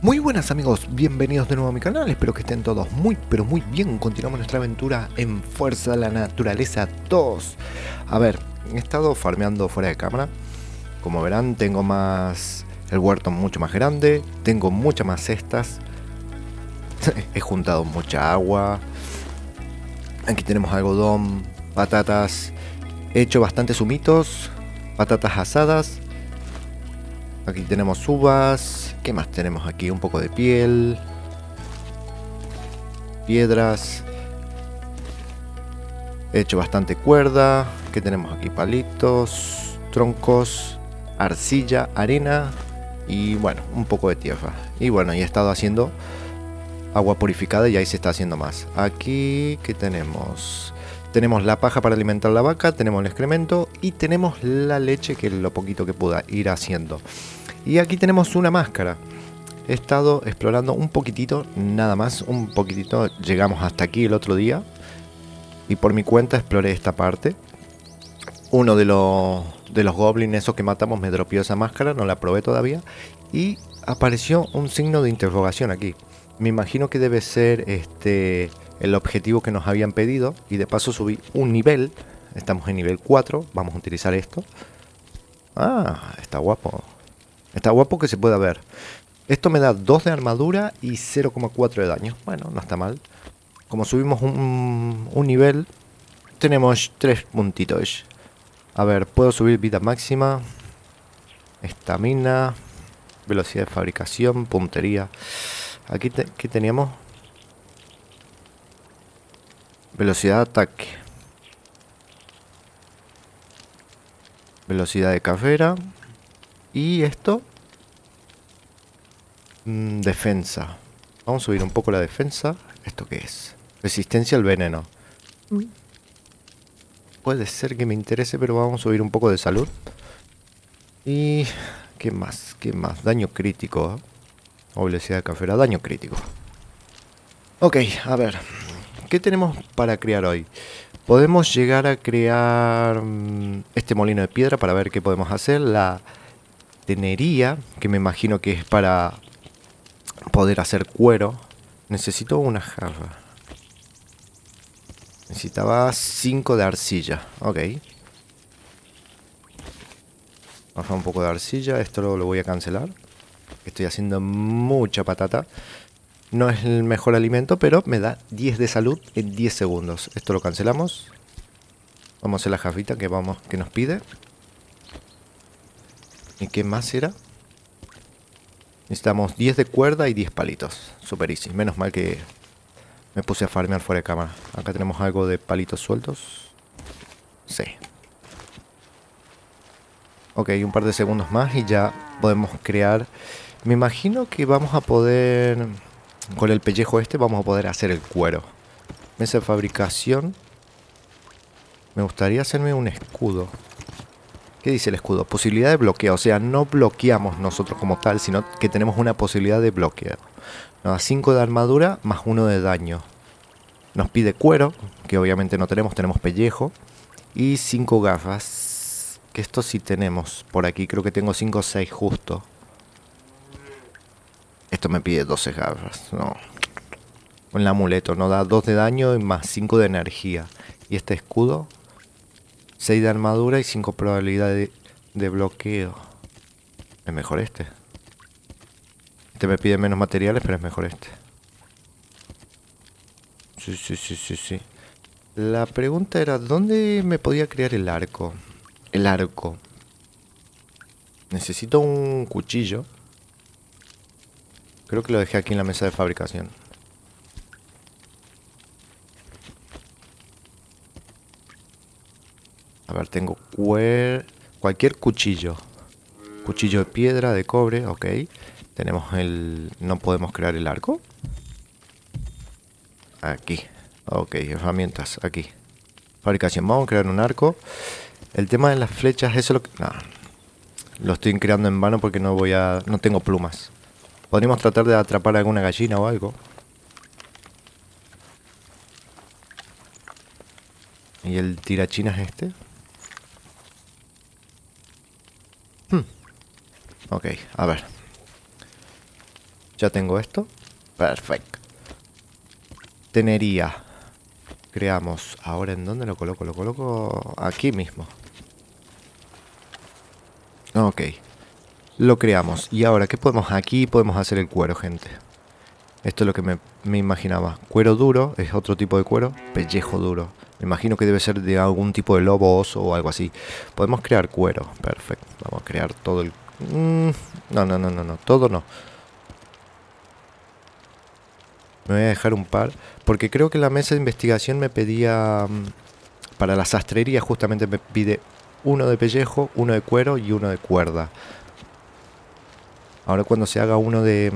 Muy buenas amigos, bienvenidos de nuevo a mi canal, espero que estén todos muy pero muy bien. Continuamos nuestra aventura en Fuerza de la Naturaleza 2. A ver, he estado farmeando fuera de cámara. Como verán, tengo más... el huerto mucho más grande, tengo muchas más cestas. He juntado mucha agua. Aquí tenemos algodón, patatas. He hecho bastantes humitos, patatas asadas. Aquí tenemos uvas. ¿Qué más tenemos aquí? Un poco de piel, piedras. He hecho bastante cuerda. ¿Qué tenemos aquí? Palitos, troncos, arcilla, arena y bueno, un poco de tierra. Y bueno, y he estado haciendo agua purificada y ahí se está haciendo más. Aquí, ¿qué tenemos? Tenemos la paja para alimentar la vaca, tenemos el excremento y tenemos la leche, que es lo poquito que pueda ir haciendo. Y aquí tenemos una máscara. He estado explorando un poquitito, nada más, un poquitito. Llegamos hasta aquí el otro día y por mi cuenta exploré esta parte. Uno de los goblins esos que matamos me dropeó esa máscara, no la probé todavía. Y apareció un signo de interrogación aquí. Me imagino que debe ser el objetivo que nos habían pedido. Y de paso subí un nivel. Estamos en nivel 4, vamos a utilizar esto. Ah, está guapo. Está guapo que se pueda ver. Esto me da 2 de armadura y 0,4 de daño. Bueno, no está mal. Como subimos un nivel, tenemos 3 puntitos. A ver, puedo subir vida máxima, estamina, velocidad de fabricación, puntería. Aquí ¿qué teníamos? Velocidad de ataque, velocidad de carrera. Y esto, defensa. Vamos a subir un poco la defensa. ¿Esto qué es? Resistencia al veneno. Puede ser que me interese, pero vamos a subir un poco de salud. Y... ¿qué más? ¿Qué más? Daño crítico. O velocidad de carrera. Daño crítico. Ok, a ver. ¿Qué tenemos para crear hoy? Podemos llegar a crear este molino de piedra para ver qué podemos hacer. La tenería, que me imagino que es para poder hacer cuero. Necesito una jarra. Necesitaba 5 de arcilla. Ok. Bajar un poco de arcilla. Esto lo voy a cancelar. Estoy haciendo mucha patata. No es el mejor alimento, pero me da 10 de salud en 10 segundos. Esto lo cancelamos. Vamos a hacer la jarrita que nos pide. ¿Y qué más era? Necesitamos 10 de cuerda y 10 palitos. Super easy. Menos mal que me puse a farmear fuera de cámara. Acá tenemos algo de palitos sueltos. Sí. Ok, un par de segundos más y ya podemos crear. Me imagino que vamos a poder... con el pellejo este vamos a poder hacer el cuero. Mesa de fabricación. Me gustaría hacerme un escudo. ¿Qué dice el escudo? Posibilidad de bloqueo. O sea, no bloqueamos nosotros como tal, sino que tenemos una posibilidad de bloqueo. Nos da 5 de armadura más 1 de daño. Nos pide cuero, que obviamente no tenemos, tenemos pellejo. Y 5 gafas. Que esto sí tenemos por aquí. Creo que tengo 5 o 6 justo. Esto me pide 12 gafas. No. Un amuleto. Nos da 2 de daño y más 5 de energía. Y este escudo... 6 de armadura y 5 probabilidad de bloqueo. Es mejor este. Este me pide menos materiales, pero es mejor este. Sí. La pregunta era, ¿dónde me podía crear el arco? El arco. Necesito un cuchillo. Creo que lo dejé aquí en la mesa de fabricación. A ver, tengo cualquier cuchillo. Cuchillo de piedra, de cobre, ok. Tenemos el... ¿no podemos crear el arco? Aquí. Ok, herramientas, aquí. Fabricación, vamos a crear un arco. El tema de las flechas, eso lo que... no, lo estoy creando en vano porque no tengo plumas. Podríamos tratar de atrapar alguna gallina o algo. ¿Y el tirachinas este? Ok, a ver. Ya tengo esto. Perfecto. Tenería. Creamos. Ahora, ¿en dónde lo coloco? Lo coloco aquí mismo. Ok. Lo creamos. Y ahora, ¿qué podemos? Aquí podemos hacer el cuero, gente. Esto es lo que me imaginaba. Cuero duro es otro tipo de cuero. Pellejo duro. Me imagino que debe ser de algún tipo de lobo, oso o algo así. Podemos crear cuero. Perfecto. Vamos a crear todo el... No. Todo no. Me voy a dejar un par. Porque creo que la mesa de investigación me pedía... para la sastrería justamente me pide uno de pellejo, uno de cuero y uno de cuerda. Ahora cuando se haga uno de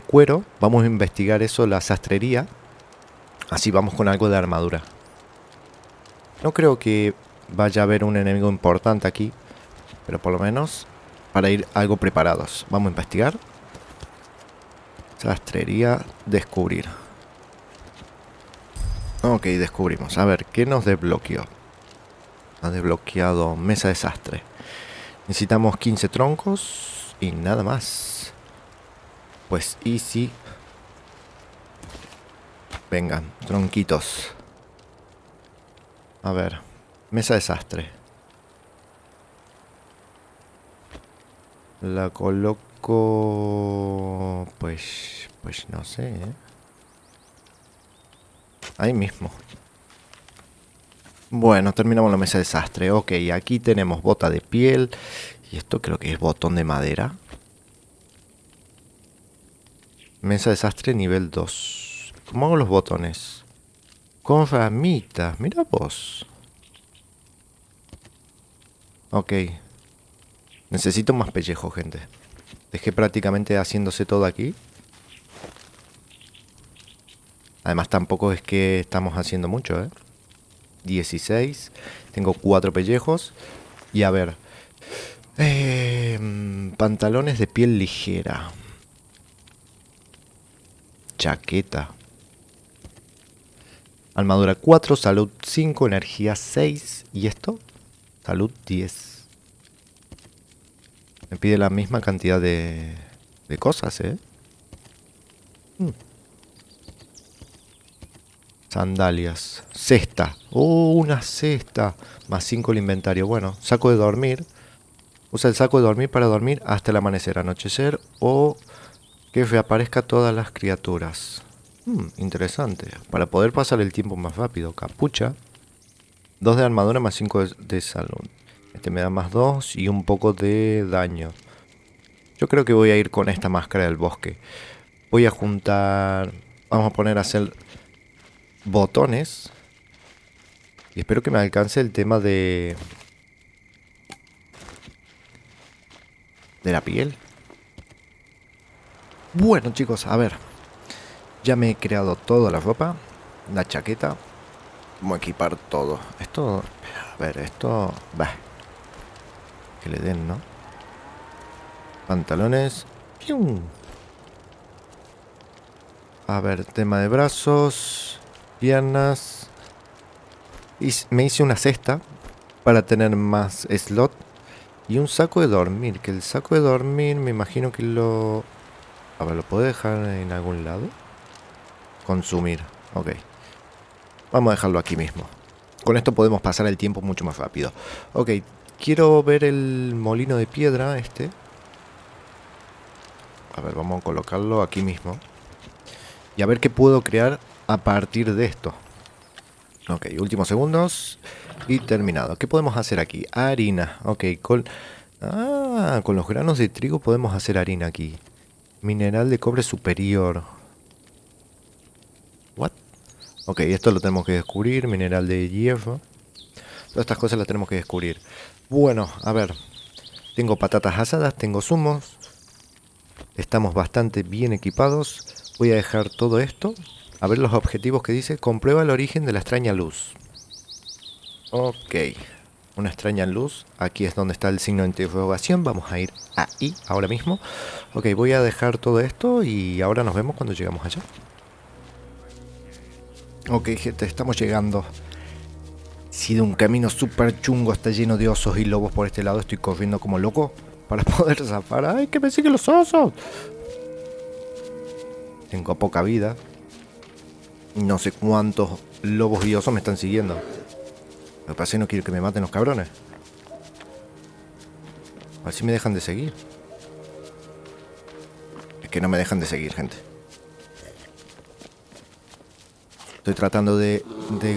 cuero, vamos a investigar eso, la sastrería. Así vamos con algo de armadura. No creo que vaya a haber un enemigo importante aquí, pero por lo menos para ir algo preparados. Vamos a investigar. Sastrería, descubrir. Ok, descubrimos. A ver, ¿qué nos desbloqueó? Ha desbloqueado mesa de sastre. Necesitamos 15 troncos y nada más. Pues easy. Vengan, tronquitos. A ver, mesa de sastre. La coloco... Pues no sé, ¿eh? Ahí mismo. Bueno, terminamos la mesa de sastre. Ok, aquí tenemos bota de piel. Y esto creo que es botón de madera. Mesa de sastre nivel 2. ¿Cómo hago los botones? Con ramitas, mira vos. Ok. Necesito más pellejo, gente. Dejé prácticamente haciéndose todo aquí. Además tampoco es que estamos haciendo mucho, ¿eh? 16. Tengo 4 pellejos. Y a ver. Pantalones de piel ligera. Chaqueta. Armadura 4, salud 5, energía 6. ¿Y esto? Salud 10. Me pide la misma cantidad de cosas, ¿eh? Sandalias. Cesta. Oh, una cesta. Más 5 el inventario. Bueno, saco de dormir. Usa el saco de dormir para dormir hasta el amanecer, anochecer o que reaparezca todas las criaturas. Interesante. Para poder pasar el tiempo más rápido. Capucha. 2 de armadura más 5 de salud. Este me da más 2 y un poco de daño. Yo creo que voy a ir con esta máscara del bosque. Voy a juntar... Vamos a poner a hacer botones. Y espero que me alcance el tema de la piel. Bueno, chicos, a ver. Ya me he creado toda la ropa. La chaqueta. Vamos a equipar todo. Esto... A ver, esto... Bah. Que le den, ¿no? Pantalones. ¡Pium! A ver, tema de brazos. Piernas. Y me hice una cesta para tener más slot. Y un saco de dormir. Que el saco de dormir me imagino que lo... A ver, ¿lo puedo dejar en algún lado? Consumir. Ok. Vamos a dejarlo aquí mismo. Con esto podemos pasar el tiempo mucho más rápido. Ok. Quiero ver el molino de piedra este. A ver, vamos a colocarlo aquí mismo. Y a ver qué puedo crear a partir de esto. Ok, últimos segundos. Y terminado. ¿Qué podemos hacer aquí? Harina. Ok, con los granos de trigo podemos hacer harina aquí. Mineral de cobre superior. ¿What? Ok, esto lo tenemos que descubrir. Mineral de hierro. Todas estas cosas las tenemos que descubrir. Bueno, a ver. Tengo patatas asadas, tengo zumos. Estamos bastante bien equipados. Voy a dejar todo esto. A ver los objetivos que dice. Comprueba el origen de la extraña luz. Ok. Una extraña luz. Aquí es donde está el signo de interrogación. Vamos a ir ahí ahora mismo. Ok, voy a dejar todo esto y ahora nos vemos cuando llegamos allá. Ok, gente, estamos llegando. Ha sido un camino súper chungo. Está lleno de osos y lobos por este lado. Estoy corriendo como loco para poder zafar. ¡Ay, que me siguen los osos! Tengo poca vida. No sé cuántos lobos y osos me están siguiendo. Lo que pasa es que no quiero que me maten los cabrones. A ver si me dejan de seguir. Es que no me dejan de seguir, gente. Estoy tratando de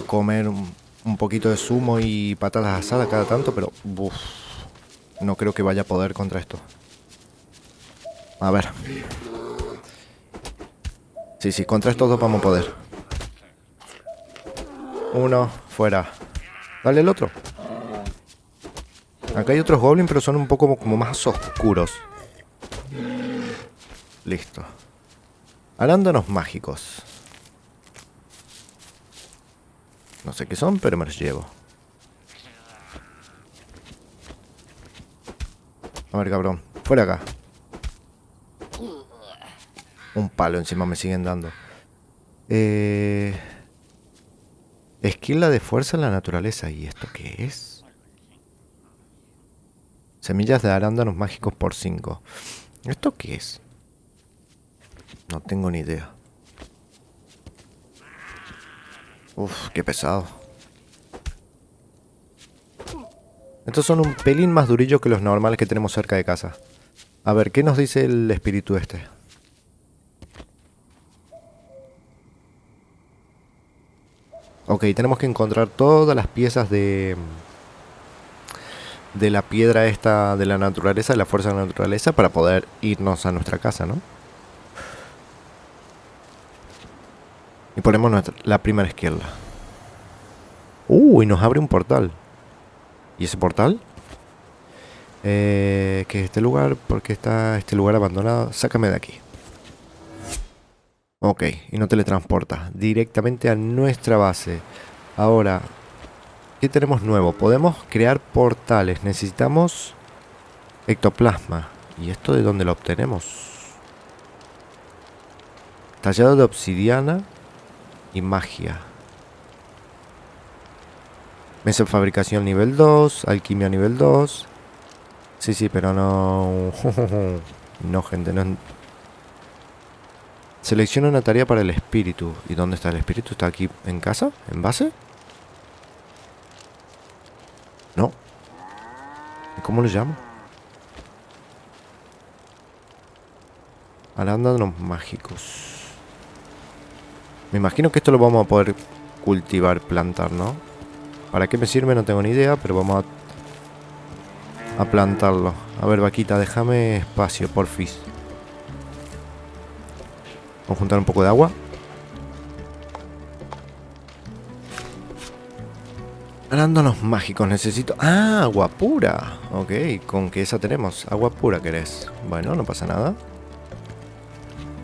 comer un poquito de zumo y patatas asadas cada tanto, pero uf, no creo que vaya a poder contra esto. A ver. Sí, contra estos dos vamos a poder. Uno, fuera. Dale el otro. Acá hay otros goblins, pero son un poco como más oscuros. Listo. Arándanos mágicos. No sé qué son, pero me los llevo. A ver, cabrón. Fuera acá. Un palo encima me siguen dando. Esquila de fuerza en la naturaleza. ¿Y esto qué es? Semillas de arándanos mágicos por 5. ¿Esto qué es? No tengo ni idea. Uf, qué pesado. Estos son un pelín más durillos que los normales que tenemos cerca de casa. A ver, ¿qué nos dice el espíritu este? Ok, tenemos que encontrar todas las piezas de la piedra esta de la naturaleza, de la fuerza de la naturaleza, para poder irnos a nuestra casa, ¿no? Y ponemos la primera izquierda. Y nos abre un portal. ¿Y ese portal? ¿Qué es este lugar? ¿Por qué está este lugar abandonado? Sácame de aquí. Ok, y no teletransporta directamente a nuestra base. Ahora, ¿qué tenemos nuevo? Podemos crear portales. Necesitamos ectoplasma. ¿Y esto de dónde lo obtenemos? Tallado de obsidiana y magia. Mesa de fabricación nivel 2, alquimia nivel 2. Sí, pero no... No, gente, no... Selecciona una tarea para el espíritu. ¿Y dónde está el espíritu? ¿Está aquí en casa? ¿En base? No. ¿Y cómo lo llamo? Arándanos mágicos. Me imagino que esto lo vamos a poder cultivar, plantar, ¿no? ¿Para qué me sirve? No tengo ni idea, pero vamos a plantarlo. A ver, vaquita, déjame espacio, porfis. Vamos a juntar un poco de agua. Arándanos mágicos, necesito... ¡Ah! Agua pura. Ok, ¿con qué esa tenemos? Agua pura querés. Bueno, no pasa nada.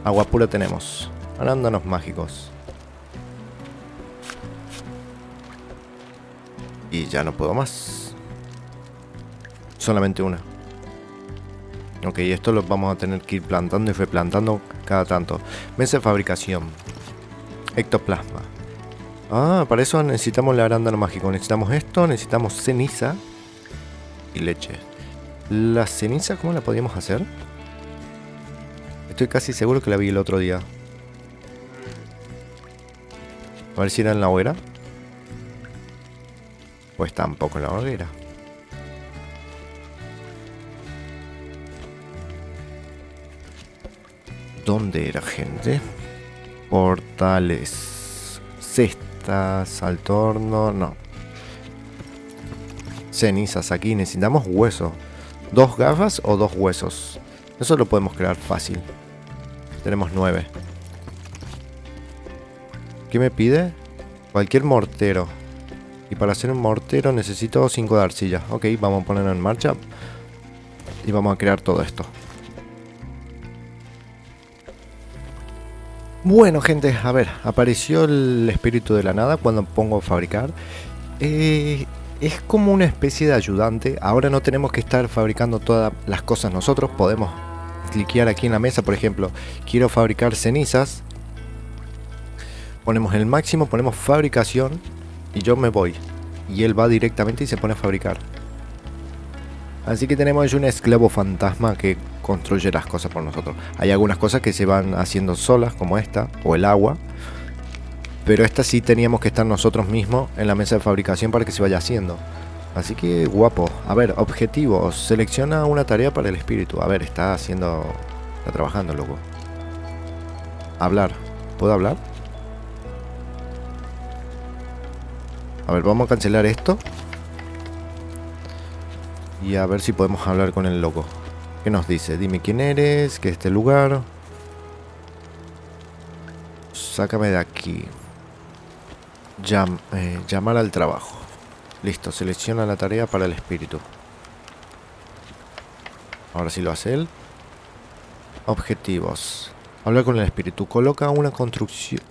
Agua pura tenemos. Arándanos mágicos. Y ya no puedo más. Solamente una. Ok, esto lo vamos a tener que ir plantando y replantando cada tanto. Mesa de fabricación. Ectoplasma. Ah, para eso necesitamos el arándano mágico. Necesitamos esto, necesitamos ceniza y leche. ¿La ceniza cómo la podíamos hacer? Estoy casi seguro que la vi el otro día. A ver si era en la hoguera. Pues tampoco en la hoguera. ¿Dónde era, gente? Portales. Cestas, al torno, no. Cenizas aquí, necesitamos hueso. 2 gafas o 2 huesos. Eso lo podemos crear fácil. Tenemos 9. ¿Qué me pide? Cualquier mortero. Y para hacer un mortero necesito 5 de arcilla. Ok, vamos a ponerlo en marcha. Y vamos a crear todo esto. Bueno, gente, a ver, apareció el espíritu de la nada cuando pongo a fabricar. Es como una especie de ayudante. Ahora no tenemos que estar fabricando todas las cosas nosotros. Podemos cliquear aquí en la mesa, por ejemplo, quiero fabricar cenizas. Ponemos el máximo, ponemos fabricación y yo me voy. Y él va directamente y se pone a fabricar. Así que tenemos un esclavo fantasma que construye las cosas por nosotros. Hay algunas cosas que se van haciendo solas, como esta, o el agua. Pero esta sí teníamos que estar nosotros mismos en la mesa de fabricación para que se vaya haciendo. Así que guapo. A ver, objetivos. Selecciona una tarea para el espíritu. A ver, está trabajando, loco. Hablar. ¿Puedo hablar? A ver, vamos a cancelar esto. Y a ver si podemos hablar con el loco. ¿Qué nos dice? Dime quién eres, qué es este lugar. Sácame de aquí. Llamar al trabajo. Listo, selecciona la tarea para el espíritu. Ahora sí lo hace él. Objetivos. Hablar con el espíritu. Coloca una construcción.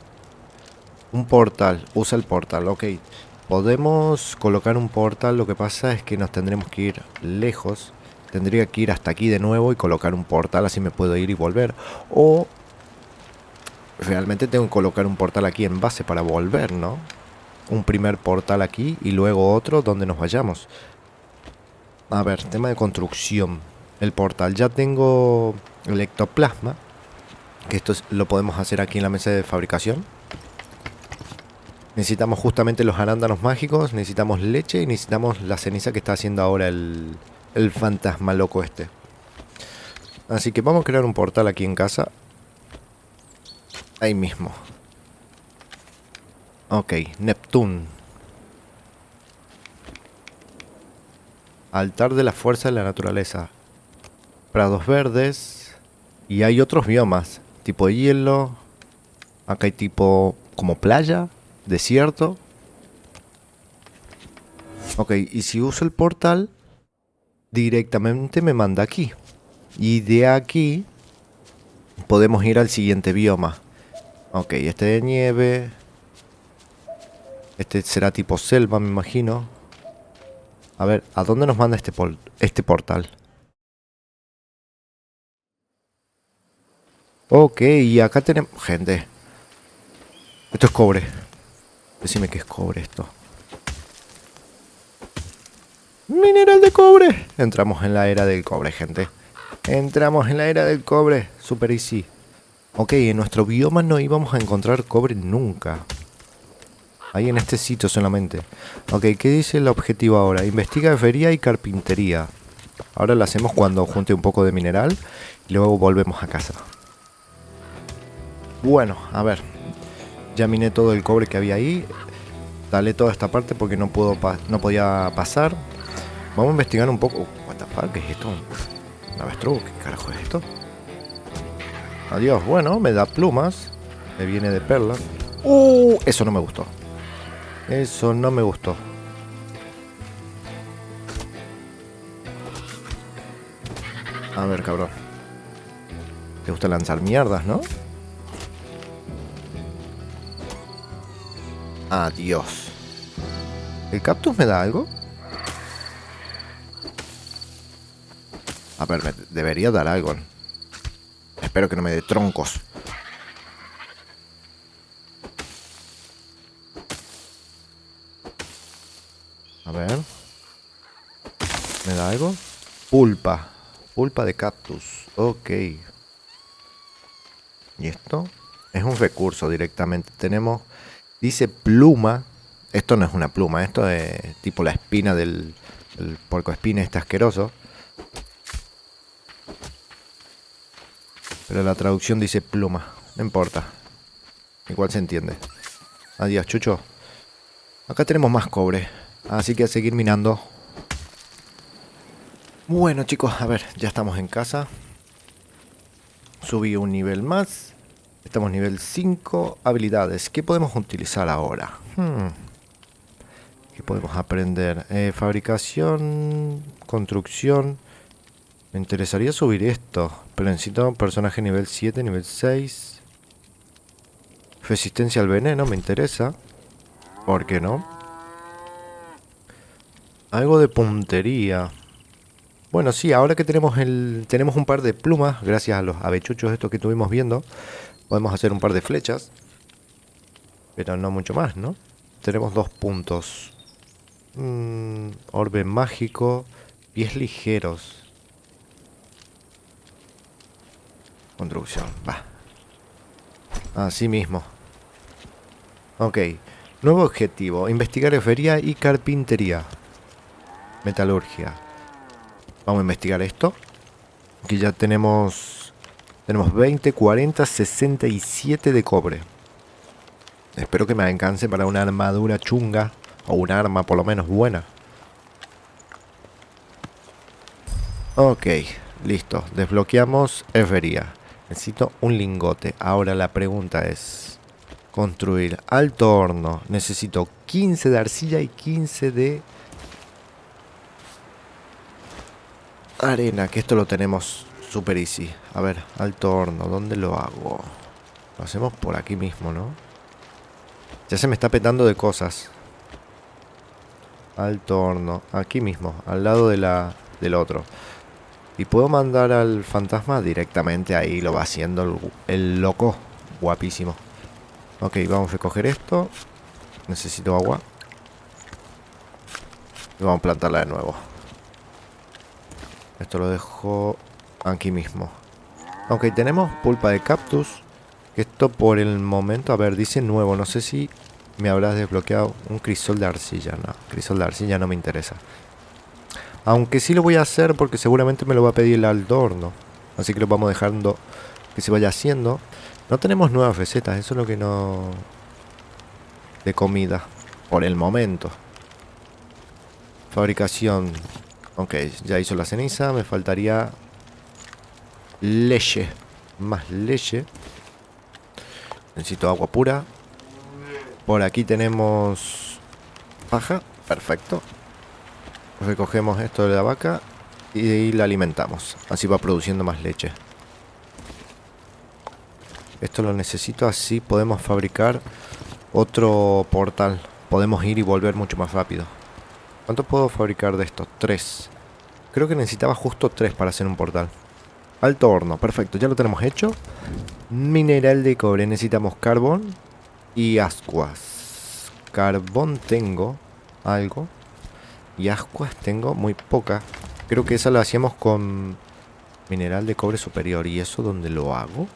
Un portal. Usa el portal, ok. Podemos colocar un portal. Lo que pasa es que nos tendremos que ir lejos. Tendría que ir hasta aquí de nuevo y colocar un portal. Así me puedo ir y volver. O realmente tengo que colocar un portal aquí en base para volver, ¿no? Un primer portal aquí y luego otro donde nos vayamos. A ver, tema de construcción. El portal. Ya tengo el ectoplasma. Que lo podemos hacer aquí en la mesa de fabricación. Necesitamos justamente los arándanos mágicos. Necesitamos leche y necesitamos la ceniza que está haciendo ahora el fantasma loco este. Así que vamos a crear un portal aquí en casa. Ahí mismo. Ok, Neptune. Altar de la fuerza de la naturaleza. Prados verdes. Y hay otros biomas. Tipo hielo. Acá hay tipo como playa. Desierto. Ok, y si uso el portal, directamente me manda aquí. Y de aquí podemos ir al siguiente bioma. Ok, este de nieve. Este será tipo selva, me imagino. A ver, ¿a dónde nos manda este portal? Ok, y acá tenemos... Gente. Esto es cobre. Decime que es cobre esto. Mineral de cobre. Entramos en la era del cobre, gente. Entramos en la era del cobre. Super easy. Ok, en nuestro bioma no íbamos a encontrar cobre nunca. Ahí en este sitio solamente. Ok, ¿qué dice el objetivo ahora? Investiga herrería y carpintería. Ahora lo hacemos cuando junte un poco de mineral. Y luego volvemos a casa. Bueno, a ver. Ya miné todo el cobre que había ahí. Dale toda esta parte porque no podía pasar. Vamos a investigar un poco. What the fuck, ¿qué es esto? ¿Un avestruz? ¿Qué carajo es esto? Adiós, bueno, me da plumas. Me viene de perla. Eso no me gustó. Eso no me gustó. A ver, cabrón. Te gusta lanzar mierdas, ¿no? Adiós. ¿El cactus me da algo? A ver, me debería dar algo. Espero que no me dé troncos. A ver. ¿Me da algo? Pulpa. Pulpa de cactus. Ok. ¿Y esto? Es un recurso directamente. Tenemos... Dice pluma. Esto no es una pluma. Esto es tipo la espina del puercoespín este asqueroso. Pero la traducción dice pluma. No importa. Igual se entiende. Adiós, chucho. Acá tenemos más cobre. Así que a seguir minando. Bueno, chicos, a ver. Ya estamos en casa. Subí un nivel más. Estamos nivel 5. Habilidades. ¿Qué podemos utilizar ahora? ¿Qué podemos aprender? Fabricación. Construcción. Me interesaría subir esto. Pero necesito un personaje nivel 7, nivel 6. Resistencia al veneno, me interesa. ¿Por qué no? Algo de puntería. Bueno, sí, ahora que tenemos un par de plumas, gracias a los avechuchos estos que estuvimos viendo, podemos hacer un par de flechas. Pero no mucho más, ¿no? Tenemos 2 puntos. Orbe mágico. Pies ligeros. construcción. Va. Así mismo. Ok. Nuevo objetivo. Investigar herrería y carpintería. Metalurgia. Vamos a investigar esto. Aquí ya tenemos 20, 40, 67 de cobre. Espero que me alcance para una armadura chunga. O un arma por lo menos buena. Ok, listo. Desbloqueamos herrería. Necesito un lingote. Ahora la pregunta es... construir alto horno. Necesito 15 de arcilla y 15 de... arena, que esto lo tenemos super easy. A ver, alto horno, ¿dónde lo hago? Lo hacemos por aquí mismo, ¿no? Ya se me está petando de cosas. Alto horno, aquí mismo, al lado del otro. Y puedo mandar al fantasma directamente ahí, lo va haciendo el loco. Guapísimo. Ok, vamos a recoger esto. Necesito agua. Y vamos a plantarla de nuevo. Esto lo dejo aquí mismo. Ok, tenemos pulpa de cactus. Esto por el momento, a ver, dice nuevo. No sé si me habrás desbloqueado un crisol de arcilla. No, crisol de arcilla no me interesa. Aunque sí lo voy a hacer porque seguramente me lo va a pedir el alto horno. Así que lo vamos dejando que se vaya haciendo. No tenemos nuevas recetas, eso es lo que no... de comida. Por el momento. Fabricación. Ok, ya hizo la ceniza. Me faltaría leche. Más leche. Necesito agua pura. Por aquí tenemos paja. Perfecto. Recogemos esto de la vaca y la alimentamos. Así va produciendo más leche. Esto lo necesito, así podemos fabricar otro portal. Podemos ir y volver mucho más rápido. ¿Cuánto puedo fabricar de estos? 3. Creo que necesitaba justo 3 para hacer un portal. Alto horno, perfecto, ya lo tenemos hecho. Mineral de cobre, necesitamos carbón y ascuas. Carbón tengo algo. Y ascuas tengo muy poca. Creo que esa la hacíamos con mineral de cobre superior. ¿Y eso dónde lo hago?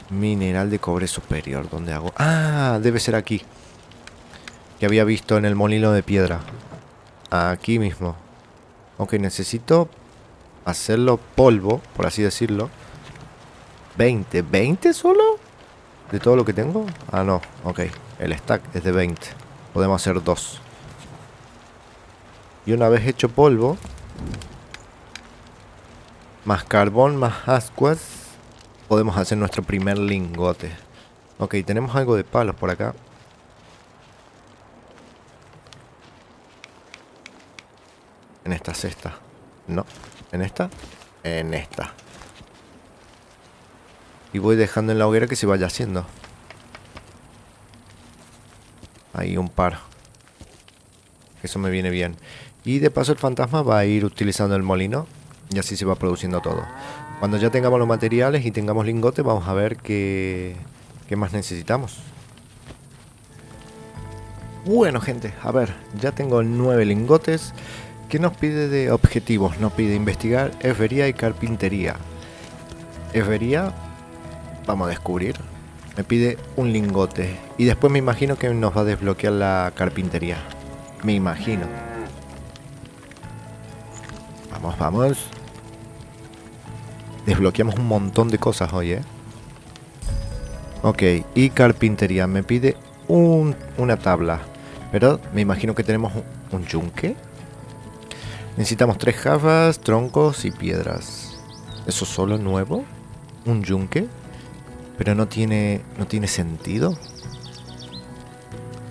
Mineral de cobre superior, ¿dónde hago? Ah, debe ser aquí. Que había visto en el molino de piedra. Aquí mismo. Ok, necesito hacerlo polvo, por así decirlo. 20. ¿20 solo? ¿De todo lo que tengo? Ah, no. Ok. El stack es de 20. Podemos hacer 2. Y una vez hecho polvo, más carbón, más ascuas, podemos hacer nuestro primer lingote. Ok, tenemos algo de palos por acá. En esta cesta. No. ¿En esta? En esta. Y voy dejando en la hoguera que se vaya haciendo. Ahí un par. Eso me viene bien. Y de paso el fantasma va a ir utilizando el molino. Y así se va produciendo todo. Cuando ya tengamos los materiales y tengamos lingotes, vamos a ver qué más necesitamos. Bueno, gente, a ver, ya tengo 9 lingotes. ¿Qué nos pide de objetivos? Nos pide investigar herrería y carpintería. Herrería, vamos a descubrir. Me pide un lingote. Y después me imagino que nos va a desbloquear la carpintería. Me imagino. Vamos, vamos. Desbloqueamos un montón de cosas hoy, ¿eh? Ok, y carpintería. Me pide una tabla. Pero me imagino que tenemos un yunque. Necesitamos 3 jarras, troncos y piedras. ¿Eso solo nuevo? ¿Un yunque? Pero no tiene sentido.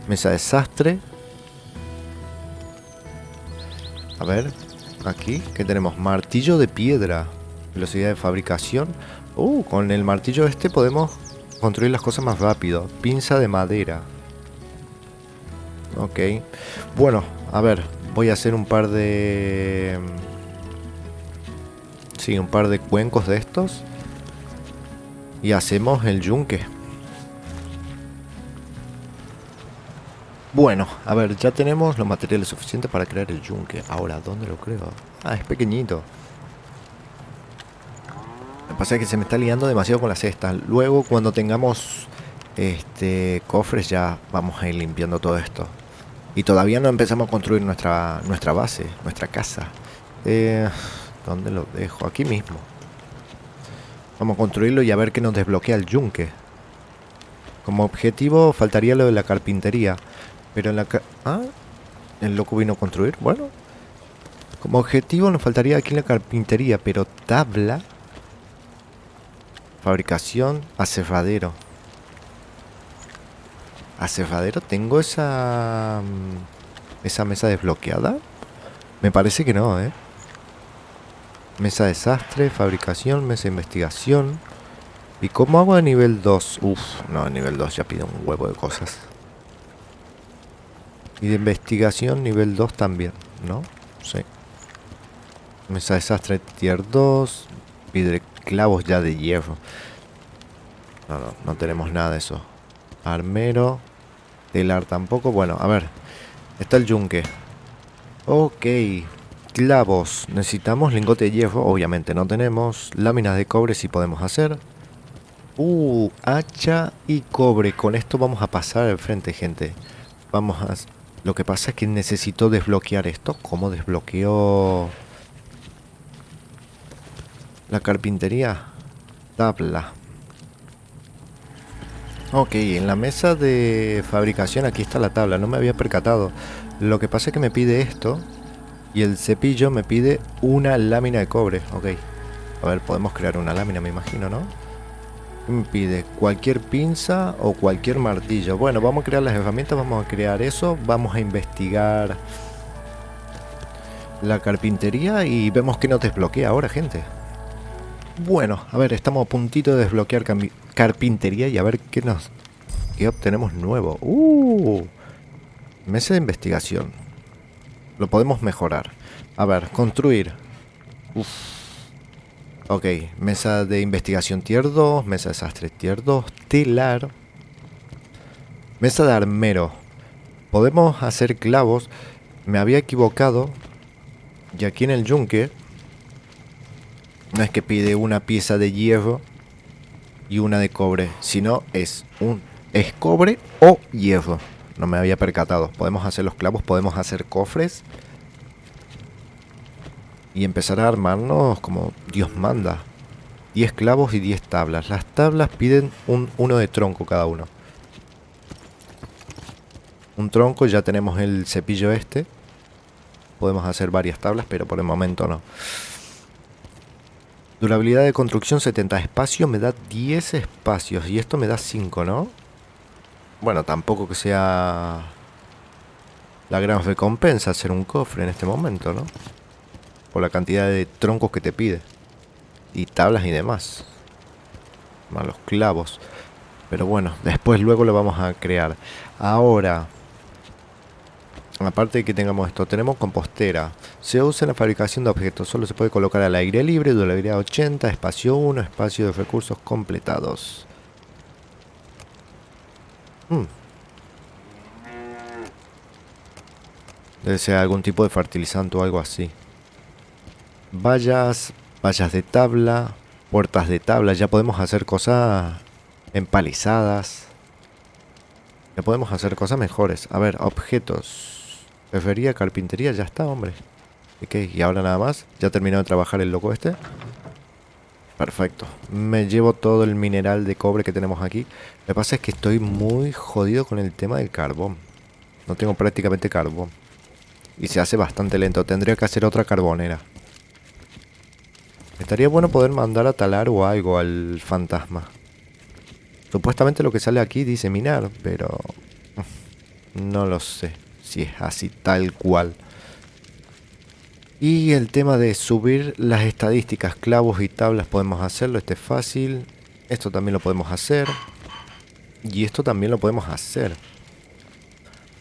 Mesa de sastre. A ver, aquí, ¿qué tenemos? Martillo de piedra. Velocidad de fabricación. Con el martillo este podemos construir las cosas más rápido. Pinza de madera. Ok. Bueno, a ver, voy a hacer un par de... sí, un par de cuencos de estos. Y hacemos el yunque. Bueno, a ver, ya tenemos los materiales suficientes para crear el yunque. Ahora, ¿dónde lo creo? Ah, es pequeñito. Lo que pasa es que se me está liando demasiado con las cestas. Luego, cuando tengamos cofres, ya vamos a ir limpiando todo esto. Y todavía no empezamos a construir nuestra base, nuestra casa. ¿Dónde lo dejo? Aquí mismo. Vamos a construirlo y a ver qué nos desbloquea el yunque. Como objetivo faltaría lo de la carpintería. Pero en la... ¿Ah? ¿El loco vino a construir? Bueno. Como objetivo nos faltaría aquí la carpintería, pero tabla... Fabricación, aserradero. ¿Aserradero? ¿Tengo esa mesa desbloqueada? Me parece que no, ¿eh? Mesa de desastre, fabricación, mesa de investigación. ¿Y cómo hago a nivel 2? Uf, no, a nivel 2 ya pido un huevo de cosas. Y de investigación nivel 2 también, ¿no? Sí. Mesa de desastre tier 2. Pide clavos ya de hierro. No tenemos nada de eso. Armero. Telar tampoco. Bueno, a ver. Está el yunque. Ok. Clavos. Necesitamos lingote de hierro. Obviamente no tenemos. Láminas de cobre sí podemos hacer. Hacha y cobre. Con esto vamos a pasar al frente, gente. Vamos a... Lo que pasa es que necesito desbloquear esto. ¿Cómo desbloqueo la carpintería? Tabla. Ok, en la mesa de fabricación aquí está la tabla. No me había percatado. Lo que pasa es que me pide esto. Y el cepillo me pide una lámina de cobre. Ok. A ver, podemos crear una lámina, me imagino, ¿no? Me pide cualquier pinza o cualquier martillo. Bueno, vamos a crear las herramientas, vamos a crear eso. Vamos a investigar la carpintería y vemos que nos desbloquea ahora, gente. Bueno, a ver, estamos a puntito de desbloquear carpintería y a ver qué obtenemos nuevo. Mesa de investigación. Lo podemos mejorar. A ver, construir. Ok, mesa de investigación tier 2, mesa de desastre tier 2, telar. Mesa de armero. Podemos hacer clavos. Me había equivocado. Y aquí en el yunque no es que pide una pieza de hierro y una de cobre, sino es cobre o hierro. No me había percatado. Podemos hacer los clavos, podemos hacer cofres y empezar a armarnos como Dios manda. 10 clavos y 10 tablas. Las tablas piden uno de tronco cada uno. Un tronco, ya tenemos el cepillo este. Podemos hacer varias tablas, pero por el momento no. Durabilidad de construcción 70. Espacio me da 10 espacios. Y esto me da 5, ¿no? Bueno, tampoco que sea la gran recompensa hacer un cofre en este momento, ¿no? Por la cantidad de troncos que te pide. Y tablas y demás. Más los clavos. Pero bueno, después luego lo vamos a crear. Ahora, aparte de que tengamos esto, tenemos compostera. Se usa en la fabricación de objetos. Solo se puede colocar al aire libre. Durabilidad 80. Espacio 1. Espacio de recursos completados. Debe ser algún tipo de fertilizante o algo así. Vallas de tabla, puertas de tabla. Ya podemos hacer cosas empalizadas. Ya podemos hacer cosas mejores. A ver, objetos. Herrería, carpintería, ya está, hombre. Ok, y ahora nada más. Ya terminó de trabajar el loco este. Perfecto. Me llevo todo el mineral de cobre que tenemos aquí. Lo que pasa es que estoy muy jodido con el tema del carbón. No tengo prácticamente carbón. Y se hace bastante lento. Tendría que hacer otra carbonera. Estaría bueno poder mandar a talar o algo al fantasma. Supuestamente lo que sale aquí dice minar, pero no lo sé si es así tal cual. Y el tema de subir las estadísticas, clavos y tablas podemos hacerlo. Este es fácil. Esto también lo podemos hacer. Y esto también lo podemos hacer.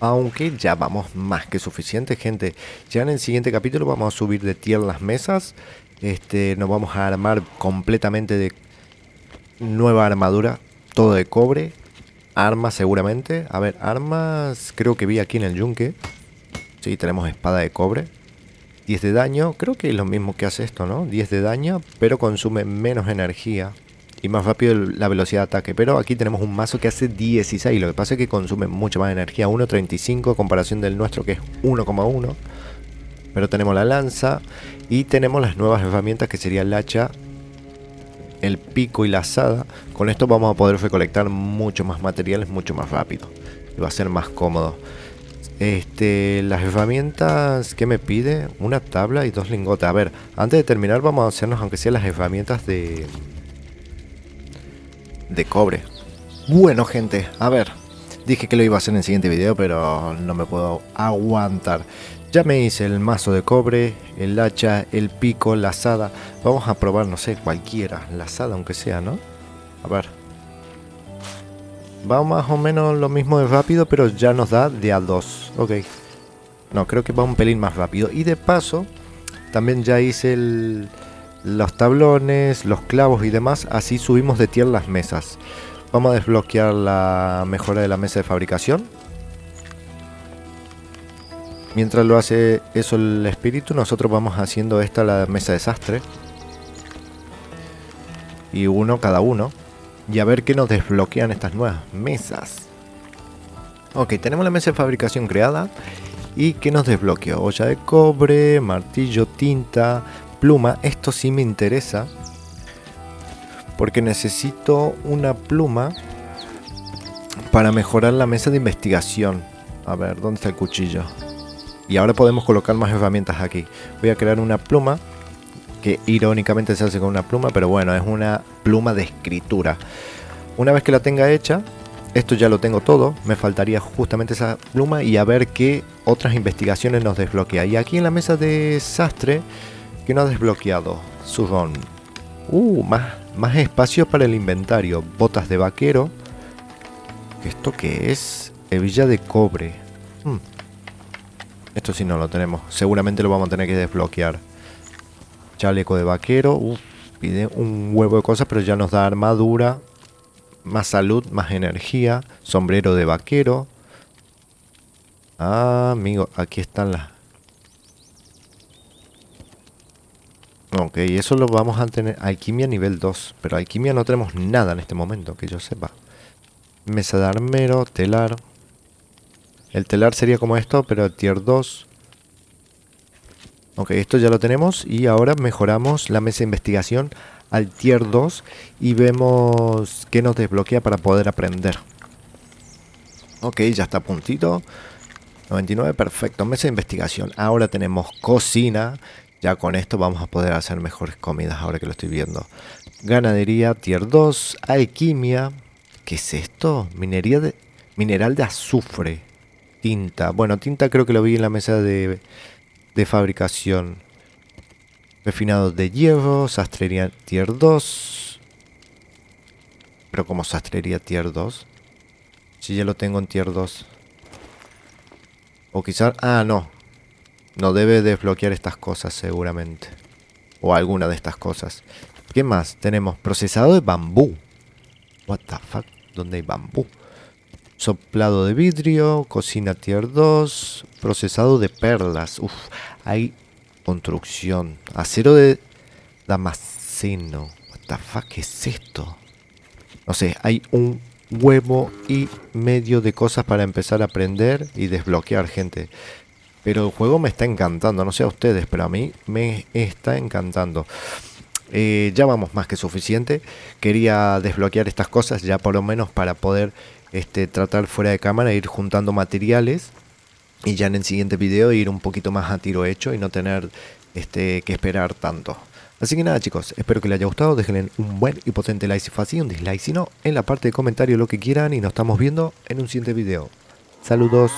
Aunque ya vamos más que suficiente, gente. Ya en el siguiente capítulo vamos a subir de tier las mesas. Nos vamos a armar completamente de nueva armadura. Todo de cobre. armas seguramente. A ver, armas creo que vi aquí en el yunque. Sí, tenemos espada de cobre. 10 de daño, creo que es lo mismo que hace esto, ¿no? 10 de daño, pero consume menos energía y más rápido la velocidad de ataque. Pero aquí tenemos un mazo que hace 16, lo que pasa es que consume mucho más energía, 1.35 a comparación del nuestro que es 1.1. Pero tenemos la lanza y tenemos las nuevas herramientas que sería el hacha, el pico y la azada. Con esto vamos a poder recolectar mucho más materiales mucho más rápido y va a ser más cómodo. Las herramientas que me pide, una tabla y 2 lingotes. A ver, antes de terminar vamos a hacernos aunque sea las herramientas de cobre. Bueno gente, a ver, dije que lo iba a hacer en el siguiente video, pero no me puedo aguantar. Ya me hice el mazo de cobre, el hacha, el pico, la azada. Vamos a probar, no sé, cualquiera, la azada aunque sea, ¿no? A ver. Va más o menos lo mismo de rápido, pero ya nos da de a 2. Ok. No, creo que va un pelín más rápido. Y de paso, también ya hice los tablones, los clavos y demás. Así subimos de tier las mesas. Vamos a desbloquear la mejora de la mesa de fabricación. Mientras lo hace eso el espíritu, nosotros vamos haciendo la mesa de sastre. Y uno cada uno. Y a ver qué nos desbloquean estas nuevas mesas. Ok, tenemos la mesa de fabricación creada. ¿Y qué nos desbloqueó? Olla de cobre, martillo, tinta, pluma. Esto sí me interesa, porque necesito una pluma para mejorar la mesa de investigación. A ver, ¿dónde está el cuchillo? Y ahora podemos colocar más herramientas aquí. Voy a crear una pluma, que irónicamente se hace con una pluma, pero bueno, es una pluma de escritura. Una vez que la tenga hecha, esto ya lo tengo todo, me faltaría justamente esa pluma y a ver qué otras investigaciones nos desbloquea. Y aquí en la mesa de sastre, ¿qué nos ha desbloqueado? Zurrón. Más espacio para el inventario. Botas de vaquero. ¿Esto qué es? Hebilla de cobre. Esto sí no lo tenemos. Seguramente lo vamos a tener que desbloquear. Chaleco de vaquero. Pide un huevo de cosas, pero ya nos da armadura, más salud, más energía. Sombrero de vaquero. Ah, amigo, aquí están las... Ok, eso lo vamos a tener. Alquimia nivel 2. Pero alquimia no tenemos nada en este momento, que yo sepa. Mesa de armero, telar. El telar sería como esto, pero tier 2. Ok, esto ya lo tenemos y ahora mejoramos la mesa de investigación al tier 2 y vemos qué nos desbloquea para poder aprender. Ok, ya está a puntito. 99, perfecto. Mesa de investigación. Ahora tenemos cocina. Ya con esto vamos a poder hacer mejores comidas ahora que lo estoy viendo. Ganadería, tier 2. Alquimia. ¿Qué es esto? Mineral de azufre. Tinta. Bueno, tinta creo que lo vi en la mesa de fabricación. Refinado de hierro. Sastrería tier 2. Pero como sastrería tier 2. Si ya lo tengo en tier 2. O quizás... Ah, no. No debe desbloquear estas cosas seguramente. O alguna de estas cosas. ¿Qué más? Tenemos procesado de bambú. What the fuck? ¿Dónde hay bambú? Soplado de vidrio. Cocina tier 2. Procesado de perlas. Uf, hay construcción. Acero de damasceno. What the fuck, ¿qué es esto? No sé, hay un huevo y medio de cosas para empezar a aprender y desbloquear, gente. Pero el juego me está encantando, no sé a ustedes, pero a mí me está encantando. Ya vamos más que suficiente. Quería desbloquear estas cosas ya por lo menos para poder tratar fuera de cámara e ir juntando materiales. Y ya en el siguiente video ir un poquito más a tiro hecho y no tener que esperar tanto. Así que nada chicos, espero que les haya gustado. Déjenle un buen y potente like si fue así, un dislike si no, en la parte de comentarios lo que quieran. Y nos estamos viendo en un siguiente video. Saludos.